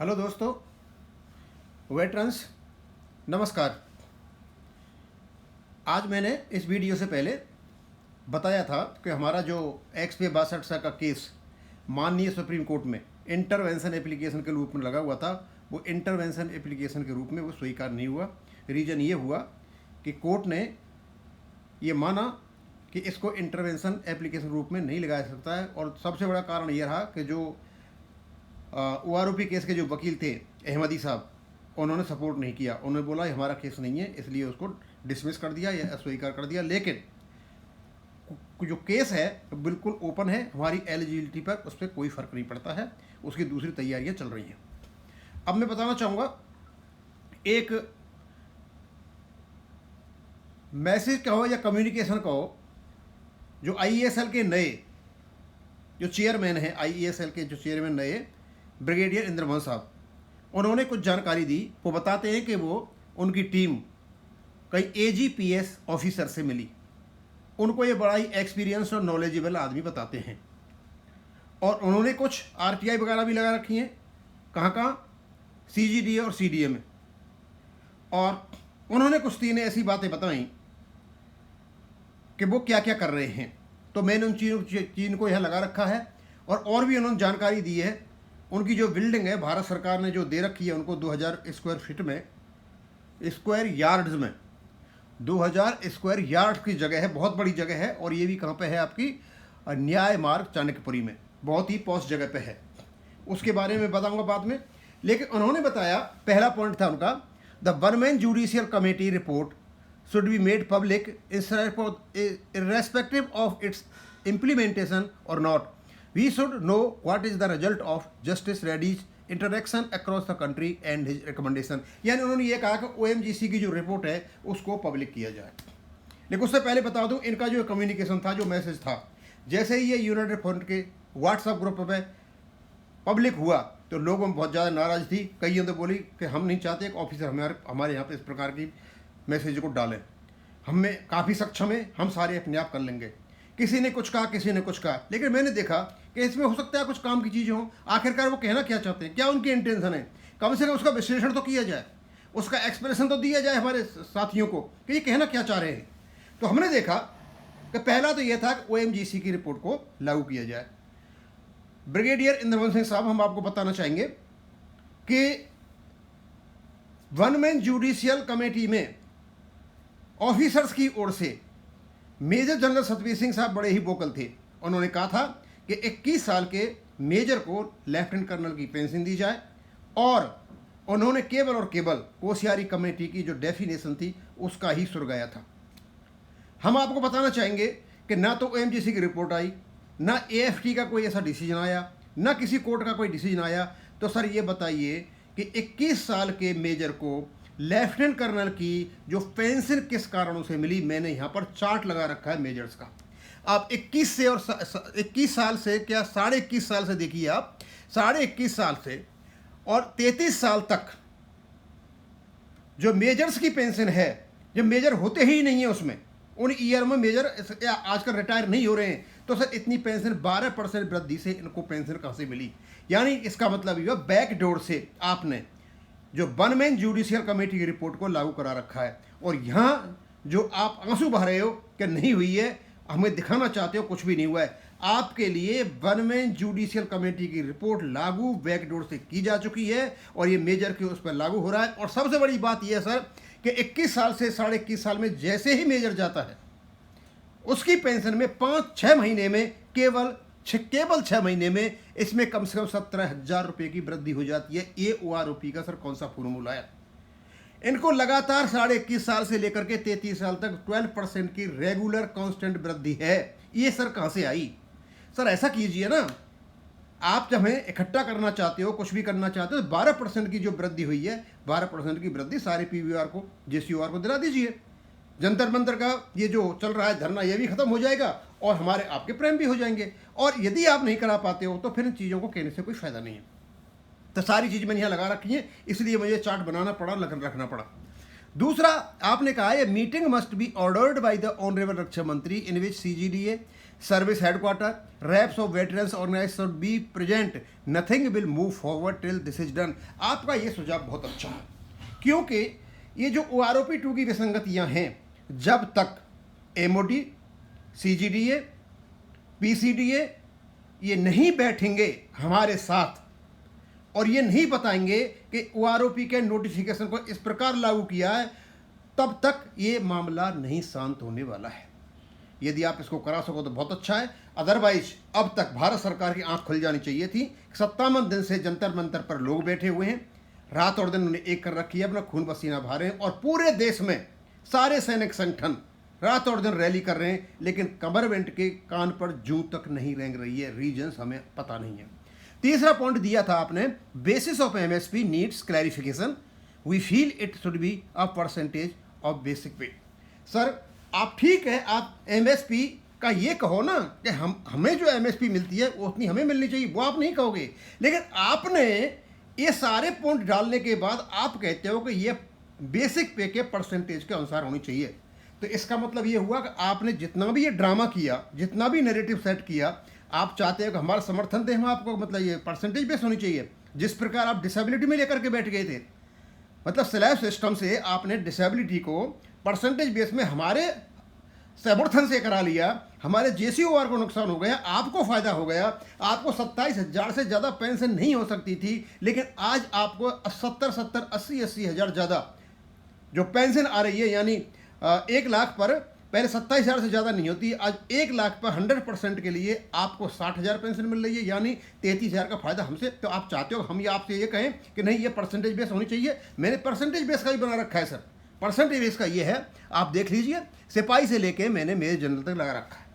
Hello दोस्तों, veterans, नमस्कार। आज मैंने इस वीडियो से पहले बताया था कि हमारा जो XP-62 का केस माननीय सुप्रीम कोर्ट में इंटरवेंशन एप्लीकेशन के रूप में लगा हुआ था, वो इंटरवेंशन एप्लीकेशन के रूप में वो स्वीकार नहीं हुआ। रीज़न ये हुआ कि कोर्ट ने ये माना कि इसको इंटरवेंशन एप्लीकेशन रूप में नहीं लगाया सकता है। और सबसे बड़ा कारण ये रहा कि जो OROP केस के जो वकील थे अहमदी साहब, उन्होंने सपोर्ट नहीं किया। उन्होंने बोला ये हमारा केस नहीं है, इसलिए उसको डिसमिस कर दिया या अस्वीकार कर दिया। लेकिन जो केस है बिल्कुल ओपन है, हमारी एलिजिबिलिटी पर उस पर कोई फ़र्क नहीं पड़ता है। उसकी दूसरी तैयारियां चल रही हैं। अब मैं बताना चाहूँगा, एक मैसेज कहो या कम्युनिकेशन कहो, जो IESL के नए जो चेयरमैन हैं, IESL के जो चेयरमैन नए ब्रिगेडियर इंद्रमोहन साहब, उन्होंने कुछ जानकारी दी। वो बताते हैं कि वो उनकी टीम कई AGPS ऑफिसर से मिली। उनको ये बड़ा ही एक्सपीरियंस और नॉलेजेबल आदमी बताते हैं। और उन्होंने कुछ RTI वगैरह भी लगा रखी हैं, कहाँ CGDA और CDA में। और उन्होंने कुछ 3 ऐसी बातें बताई कि वो क्या क्या कर रहे हैं। तो मैंने उन चीज़ को यहाँ लगा रखा है। और भी उन्होंने जानकारी दी है। उनकी जो बिल्डिंग है भारत सरकार ने जो दे रखी है उनको 2000 स्क्वायर फीट में, स्क्वायर यार्ड्स में 2000 स्क्वायर यार्ड की जगह है, बहुत बड़ी जगह है। और ये भी कहाँ पे है, आपकी न्याय मार्ग चाणक्यपुरी में, बहुत ही पॉश जगह पे है। उसके बारे में बताऊंगा बाद में। लेकिन उन्होंने बताया, पहला पॉइंट था उनका, the one man judicial committee report should be made public irrespective of its implementation or not. We should know what is the result of Justice Reddy's interaction across the country and his recommendation. यानी उन्होंने ये कहा कि OMGC की जो report है उसको public किया जाए। लेकिन उससे पहले बता दूं, इनका जो कम्युनिकेशन था, जो मैसेज था, जैसे ही ये यूनाइटेड फ्रंट के WhatsApp ग्रुप में पब्लिक हुआ तो लोगों में बहुत ज़्यादा नाराज़ थी। कईयों ने बोली कि हम नहीं चाहते एक ऑफिसर हमारे यहाँ पे इस प्रकार की मैसेज को डालें, हमें काफ़ी सक्षम है, हम सारे अपने आप कर लेंगे। किसी ने कुछ कहा, किसी ने कुछ कहा। लेकिन मैंने देखा कि इसमें हो सकता है कुछ काम की चीज़ें हों। आखिरकार वो कहना क्या चाहते हैं, क्या उनकी इंटेंशन है, कम से कम उसका विश्लेषण तो किया जाए, उसका एक्सप्रेशन तो दिया जाए हमारे साथियों को कि ये कहना क्या चाह रहे हैं। तो हमने देखा कि पहला तो यह था कि OMGC की रिपोर्ट को लागू किया जाए। ब्रिगेडियर इंद्रमोहन सिंह साहब, हम आपको बताना चाहेंगे कि वन मैन जुडिशियल कमेटी में ऑफिसर्स की ओर से मेजर जनरल सतवीर सिंह साहब बड़े ही वोकल थे। उन्होंने कहा था कि 21 साल के मेजर को लेफ्टिनेंट कर्नल की पेंशन दी जाए। और उन्होंने केवल और केवल होशियारी कमेटी की जो डेफिनेशन थी उसका ही सुरगाया था। हम आपको बताना चाहेंगे कि ना तो OMGC की रिपोर्ट आई, ना AFT का कोई ऐसा डिसीजन आया, ना किसी कोर्ट का कोई डिसीजन आया। तो सर ये बताइए कि 21 साल के मेजर को लेफ्टिनेंट कर्नल की जो पेंशन किस कारणों से मिली। मैंने यहाँ पर चार्ट लगा रखा है मेजर्स का। आप 21 से और 21 साल से, क्या 21.5 साल से देखिए आप, 21.5 साल से और 33 साल तक जो मेजर्स की पेंशन है, जो मेजर होते ही नहीं है उसमें, उन ईयर में मेजर आजकल रिटायर नहीं हो रहे हैं, तो सर इतनी पेंशन 12% वृद्धि से इनको पेंशन कहाँ से मिली। यानी इसका मतलब ये बैक डोर से आपने जो वन मैन जुडिशियल कमेटी की रिपोर्ट को लागू करा रखा है। और यहाँ जो आप आंसू बहा रहे हो कि नहीं हुई है, हमें दिखाना चाहते हो कुछ भी नहीं हुआ है। आपके लिए वन मैन जुडिशियल कमेटी की रिपोर्ट लागू बैकडोर से की जा चुकी है और ये मेजर के उस पर लागू हो रहा है। और सबसे बड़ी बात यह है सर कि 21 साल से 21.5 साल में जैसे ही मेजर जाता है उसकी पेंशन में 5-6 महीने में केवल 6 महीने में इसमें कम से कम 17,000 रुपये की वृद्धि हो जाती है। ये OROP का सर कौन सा फॉर्मूला है। इनको लगातार 21.5 साल से लेकर के 33 साल तक 12% की रेगुलर कांस्टेंट वृद्धि है। ये सर कहाँ से आई। सर ऐसा कीजिए ना, आप जब हमें इकट्ठा करना चाहते हो, कुछ भी करना चाहते हो, 12% की जो वृद्धि हुई है, 12% की वृद्धि सारे PVR को, JCOR को दिला दीजिए। जंतर मंतर का ये जो चल रहा है धरना, ये भी खत्म हो जाएगा और हमारे आपके प्रेम भी हो जाएंगे। और यदि आप नहीं करा पाते हो तो फिर इन चीज़ों को कहने से कोई फायदा नहीं है। तो सारी चीज़ मैंने यहाँ लगा रखी है, इसलिए मुझे चार्ट बनाना पड़ा, रखना पड़ा। दूसरा, आपने कहा है meeting must be ordered by the honourable रक्षा मंत्री in which CGDA service headquarter, reps of veterans organized should be present. Nothing will move forward till this is done. आपका ये सुझाव बहुत अच्छा है, क्योंकि ये जो OROP-2 की विसंगतियां हैं, जब तक MOD, CGDA, PCDA ये नहीं बैठेंगे हमारे साथ और ये नहीं बताएंगे कि OROP के नोटिफिकेशन को इस प्रकार लागू किया है, तब तक ये मामला नहीं शांत होने वाला है। यदि आप इसको करा सको तो बहुत अच्छा है, अदरवाइज अब तक भारत सरकार की आंख खुल जानी चाहिए थी। 57 दिन से जंतर मंतर पर लोग बैठे हुए हैं, रात और दिन उन्हें एक कर रखी है, अपना खून पसीना बहा रहे हैं और पूरे देश में सारे सैनिक संगठन रात और दिन रैली कर रहे हैं, लेकिन गवर्नमेंट के कान पर जूं तक नहीं रेंग रही है। रीजंस हमें पता नहीं है। तीसरा पॉइंट दिया था आपने, basis of MSP needs clarification, we feel it should be a percentage of basic pay. Sir आप ठीक है, आप MSP का ये कहो ना कि हमें जो MSP मिलती है वो उतनी हमें मिलनी चाहिए, वो आप नहीं कहोगे, लेकिन आपने ये सारे पॉइंट डालने के बाद आप कहते हो कि ये बेसिक पे के परसेंटेज के अनुसार होनी चाहिए। तो इसका मतलब ये हुआ कि आपने जितना भी ये ड्रामा किया, जितना भी नैरेटिव सेट किया, आप चाहते हो कि हमारा समर्थन दें हम आपको, मतलब ये परसेंटेज बेस होनी चाहिए। जिस प्रकार आप डिसेबिलिटी में लेकर के बैठ गए थे, मतलब स्लैब सिस्टम से आपने डिसेबिलिटी को परसेंटेज बेस में हमारे समर्थन से करा लिया, हमारे JCOR को नुकसान हो गया, आपको फ़ायदा हो गया। आपको 27,000 से ज़्यादा पेंशन नहीं हो सकती थी, लेकिन आज आपको 70,000, 80,000 ज़्यादा जो पेंशन आ रही है, यानी 1 लाख पर पहले 27,000 से ज़्यादा नहीं होती, आज 1 लाख पर 100% के लिए आपको 60,000 पेंशन मिल रही है, यानी 33,000 का फायदा हमसे। तो आप चाहते हो हम ये आपसे ये कहें कि नहीं ये परसेंटेज बेस होनी चाहिए? मैंने परसेंटेज बेस का ही बना रखा है सर। परसेंटेज बेस का ये है, आप देख लीजिए, सिपाही से लेके मैंने मेजर जनरल तक लगा रखा है।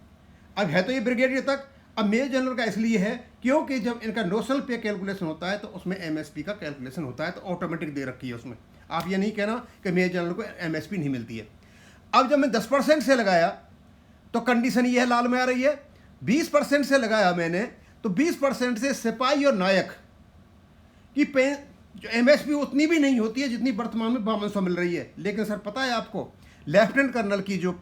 अब है तो ये ब्रिगेडियर तक। अब मेजर जनरल का इसलिए है क्योंकि जब इनका नोशनल पे कैलकुलेशन होता है तो उसमें MSP का कैलकुलेशन होता है, तो ऑटोमेटिक दे रखी है उसमें। आप ये नहीं कहना कि मेजर जनरल को MSP नहीं मिलती है। अब जब मैं 10% से लगाया तो कंडीशन ये है, लाल में आ रही है। 20% से लगाया मैंने तो 20% से सिपाही और नायक की जो MSP उतनी भी नहीं होती है जितनी वर्तमान में 5200 मिल रही है। लेकिन सर पता है आपको, लेफ्टिनेंट कर्नल की जो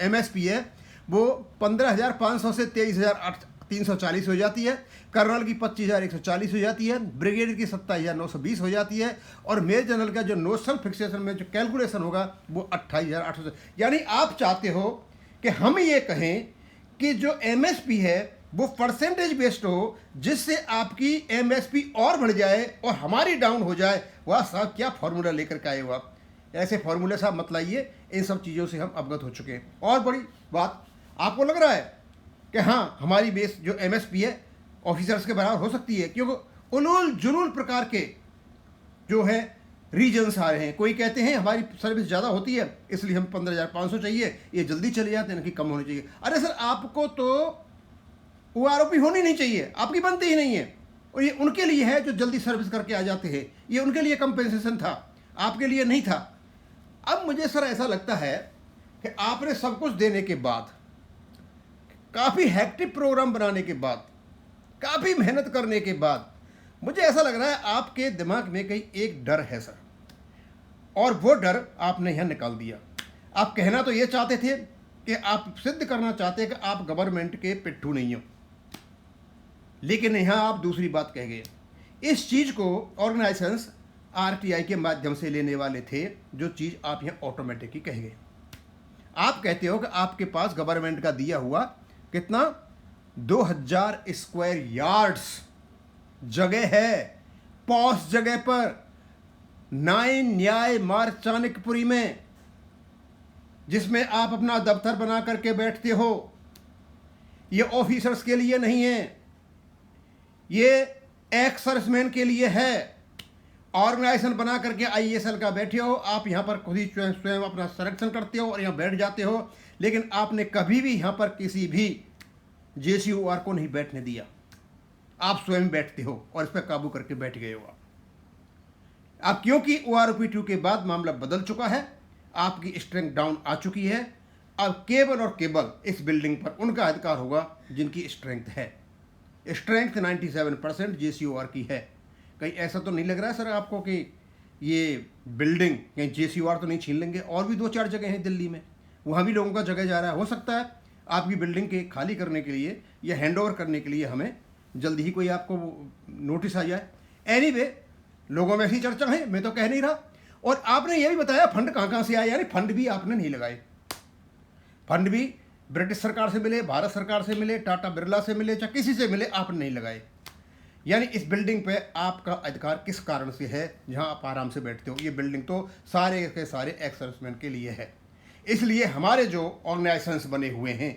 MSP है वो 15,500 से 23,340 हो जाती है, कर्नल की 25,140 हो जाती है, ब्रिगेडियर की 27,920 हो जाती है, और मेजर जनरल का जो नोशनल फिक्सेशन में जो कैलकुलेशन होगा वो 28,800। यानी आप चाहते हो कि हम ये कहें कि जो MSP है वो परसेंटेज बेस्ड हो, जिससे आपकी MSP और बढ़ जाए और हमारी डाउन हो जाए। वाह साहब, क्या फॉर्मूला लेकर के आए हो आप? ऐसे फॉर्मूले साहब मत लाइए, इन सब चीज़ों से हम अवगत हो चुके हैं। और बड़ी बात, आपको लग रहा है कि हाँ हमारी बेस जो MSP है ऑफिसर्स के बराबर हो सकती है, क्योंकि उलूल जुलूल प्रकार के जो है रीजन्स आ रहे हैं। कोई कहते हैं हमारी सर्विस ज़्यादा होती है इसलिए हम 15,500 चाहिए, ये जल्दी चले जाते हैं, इनकी कम होनी चाहिए। अरे सर आपको तो OROP होनी नहीं चाहिए, आपकी बनती ही नहीं है, और ये उनके लिए है जो जल्दी सर्विस करके आ जाते हैं, ये उनके लिए कंपेंसेशन था, आपके लिए नहीं था। अब मुझे सर ऐसा लगता है कि आपने सब कुछ देने के बाद, काफ़ी हेक्टिक प्रोग्राम बनाने के बाद, काफ़ी मेहनत करने के बाद, मुझे ऐसा लग रहा है आपके दिमाग में कहीं एक डर है सर, और वो डर आपने यहाँ निकाल दिया। आप कहना तो ये चाहते थे कि आप सिद्ध करना चाहते कि आप गवर्नमेंट के पिट्ठू नहीं हो, लेकिन यहाँ आप दूसरी बात कह गए। इस चीज़ को ऑर्गेनाइजेशंस RTI के माध्यम से लेने वाले थे, जो चीज़ आप यहाँ ऑटोमेटिक ही कह गए। आप कहते हो कि आपके पास गवर्नमेंट का दिया हुआ कितना 2000 स्क्वायर यार्ड्स जगह है, पॉश जगह पर 9 न्याय मार्ग चाणक्यपुरी में, जिसमें आप अपना दफ्तर बना करके बैठते हो। ये ऑफिसर्स के लिए नहीं है, ये एक्स सर्विसमैन के लिए है। ऑर्गेनाइजेशन बना करके ISL का बैठे हो, आप यहाँ पर खुद ही स्वयं अपना संरक्षण करते हो और यहाँ बैठ जाते हो, लेकिन आपने कभी भी यहाँ पर किसी भी JCOR को नहीं बैठने दिया। आप स्वयं बैठते हो और इस पर काबू करके बैठ गए हो। अब क्योंकि OROP-2 के बाद मामला बदल चुका है, आपकी स्ट्रेंथ डाउन आ चुकी है। अब केवल और केवल इस बिल्डिंग पर उनका अधिकार होगा जिनकी स्ट्रेंथ है। स्ट्रेंथ 97% JCOR की है। कहीं ऐसा तो नहीं लग रहा है सर आपको कि ये बिल्डिंग कहीं JCOR तो नहीं छीन लेंगे? और भी 2-4 जगह हैं दिल्ली में, वहाँ भी लोगों का जगह जा रहा है। हो सकता है आपकी बिल्डिंग के खाली करने के लिए या हैंडओवर करने के लिए हमें जल्दी ही कोई आपको नोटिस आ जाए। एनीवे, लोगों में ऐसी चर्चा है, मैं तो कह नहीं रहा। और आपने यह भी बताया फंड कहाँ कहाँ से आए, यानी फंड भी आपने नहीं लगाए। फंड भी ब्रिटिश सरकार से मिले, भारत सरकार से मिले, टाटा बिरला से मिले, चाहे किसी से मिले, आपने नहीं लगाए। यानी इस बिल्डिंग पे आपका अधिकार किस कारण से है जहां आप आराम से बैठते हो? ये बिल्डिंग तो सारे के सारे एक्स सर्विसमैन के लिए है। इसलिए हमारे जो ऑर्गेनाइजेशंस बने हुए हैं,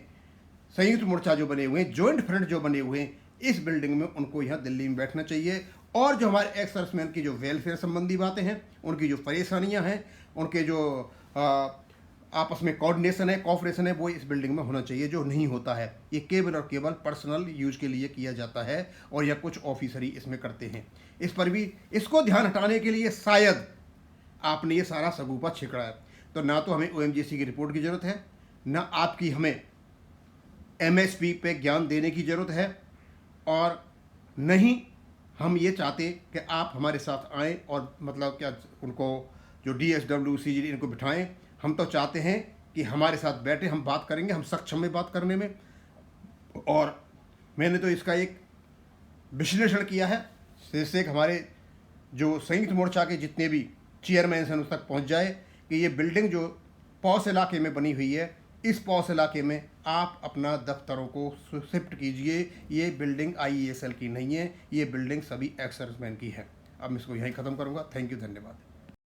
संयुक्त मोर्चा जो बने हुए हैं, जॉइंट फ्रंट जो बने हुए हैं, इस बिल्डिंग में उनको यहाँ दिल्ली में बैठना चाहिए। और जो हमारे एक्स सर्विसमैन की जो वेलफेयर संबंधी बातें हैं, उनकी जो परेशानियाँ हैं, उनके जो आपस में कोऑर्डिनेशन है, कोऑपरेशन है, वो इस बिल्डिंग में होना चाहिए, जो नहीं होता है। ये केवल और केवल पर्सनल यूज के लिए किया जाता है और यह कुछ ऑफिसर ही इसमें करते हैं। इस पर भी इसको ध्यान हटाने के लिए शायद आपने ये सारा सगुफा छिकड़ा है। तो ना तो हमें ओएमजीसी की रिपोर्ट की ज़रूरत है, ना आपकी हमें एमएसपी पे ज्ञान देने की ज़रूरत है, और नहीं हम ये चाहते कि आप हमारे साथ आएँ और मतलब क्या उनको जो DSW CGD इनको बिठाएं। हम तो चाहते हैं कि हमारे साथ बैठे, हम बात करेंगे, हम सक्षम हैं बात करने में। और मैंने तो इसका एक विश्लेषण किया है, जिससे हमारे जो संयुक्त मोर्चा के जितने भी चेयरमैन हैं उस तक पहुंच जाए कि ये बिल्डिंग जो पॉस इलाके में बनी हुई है, इस पॉस इलाके में आप अपना दफ्तरों को शिफ्ट कीजिए। ये बिल्डिंग IESL की नहीं है, ये बिल्डिंग सभी एक्स सर्विसमैन की है। अब मैं इसको यहीं ख़त्म करूँगा। थैंक यू, धन्यवाद।